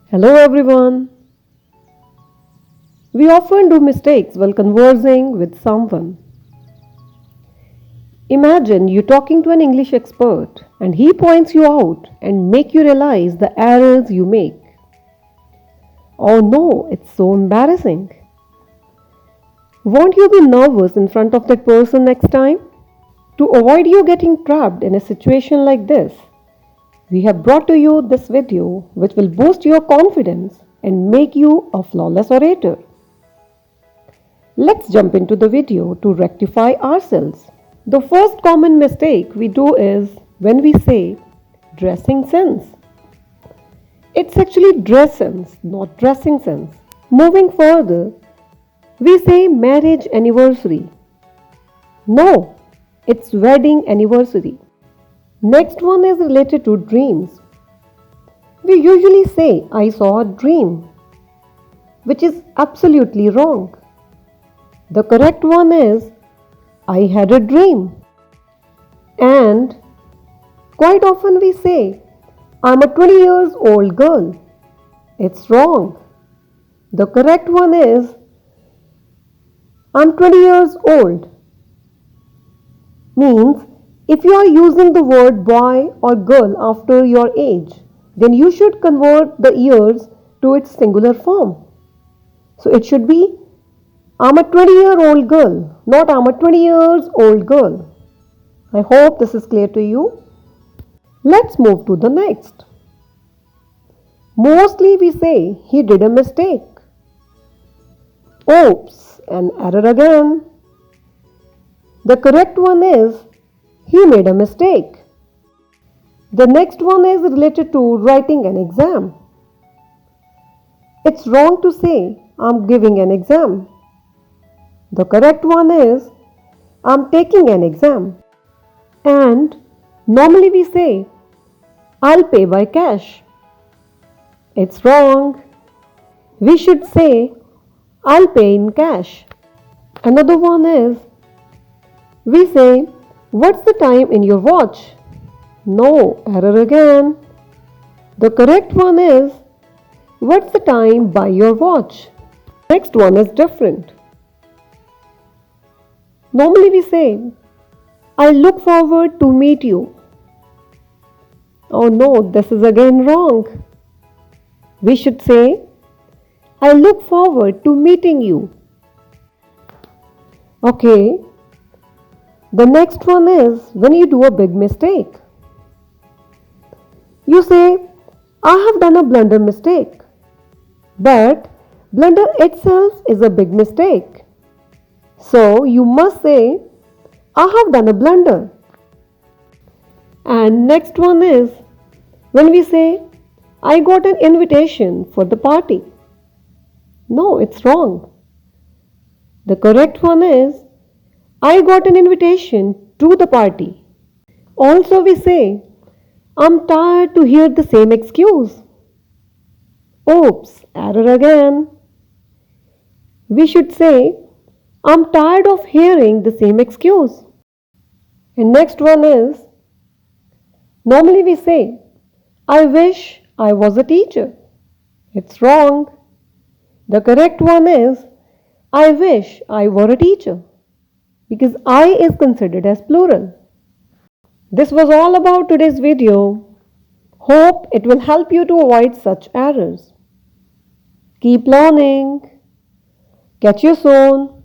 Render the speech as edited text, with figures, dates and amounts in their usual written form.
Hello everyone. We often do mistakes while conversing with someone. Imagine you talking to an English expert and he points you out and make you realize the errors you make. Oh no, it's so embarrassing. Won't you be nervous in front of that person next time? To avoid you getting trapped in a situation like this, we have brought to you this video which will boost your confidence and make you a flawless orator. Let's jump into the video to rectify ourselves. The first common mistake we do is when we say dressing sense. It's actually dress sense, not dressing sense. Moving further, we say marriage anniversary. No, it's wedding anniversary. Next one is related to dreams. We usually say I saw a dream, which is absolutely wrong. The correct one is I had a dream. And quite often we say I'm a 20 years old girl. It's wrong. The correct one is I'm 20 years old. Means if you are using the word boy or girl after your age, then you should convert the years to its singular form. So it should be I'm a 20-year-old girl, not I'm a 20 years old girl. I hope this is clear to you. Let's move to the next. Mostly we say he did a mistake. Oops, an error again. The correct one is he made a mistake. The next one is related to writing an exam. It's wrong to say I'm giving an exam. The correct one is I'm taking an exam. And normally we say I'll pay by cash. It's wrong. We should say I'll pay in cash. Another one is we say what's the time in your watch? No, error again. The correct one is what's the time by your watch? Next one is different. Normally we say I look forward to meet you. Oh no, this is again wrong. We should say I look forward to meeting you. Okay. The next one is when you do a big mistake. You say I have done a blunder mistake. But blunder itself is a big mistake. So you must say I have done a blunder. And next one is when we say I got an invitation for the party. No, it's wrong. The correct one is I got an invitation to the party. Also we say I'm tired to hear the same excuse. Oops, error again. We should say I'm tired of hearing the same excuse. And next one is normally we say I wish I was a teacher. It's wrong. The correct one is I wish I were a teacher because I is considered as plural. This was all about today's video. Hope it will help you to avoid such errors. Keep learning. Catch you soon.